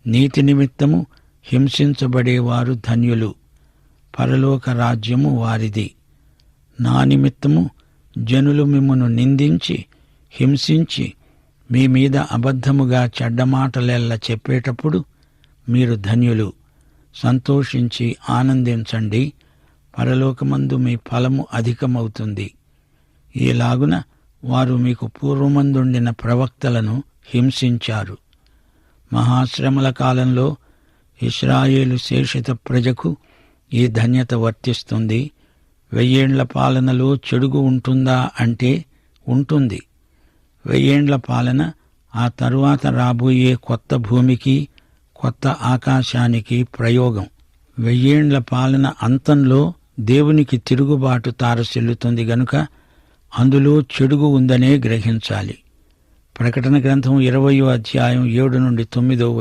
నీతి నిమిత్తము హింసించబడేవారు ధన్యులు, పరలోక రాజ్యము వారిది. నా నిమిత్తము జనులు మిమ్మును నిందించి హింసించి మీ మీద అబద్ధముగా చెడ్డమాటలెల్ల చెప్పేటప్పుడు మీరు ధన్యులు. సంతోషించి ఆనందించండి, పరలోకమందు మీ ఫలము అధికమవుతుంది. ఈలాగున వారు మీకు పూర్వమందుండిన ప్రవక్తలను హింసించారు. మహాశ్రమల కాలంలో ఇశ్రాయేలు శేషిత ప్రజకు ఈ ధన్యత వర్తిస్తుంది. 1000 ఏండ్ల పాలనలో చెడుగు ఉంటుందా అంటే ఉంటుంది. 1000 ఏండ్ల పాలన ఆ తరువాత రాబోయే కొత్త భూమికి, కొత్త ఆకాశానికి ప్రయోగం. 1000 ఏండ్ల పాలన అంతంలో దేవునికి తిరుగుబాటు తారసిల్లుతుంది గనుక అందులో చెడుగు ఉందనే గ్రహించాలి. ప్రకటన గ్రంథం 20వ అధ్యాయం 7 నుండి 9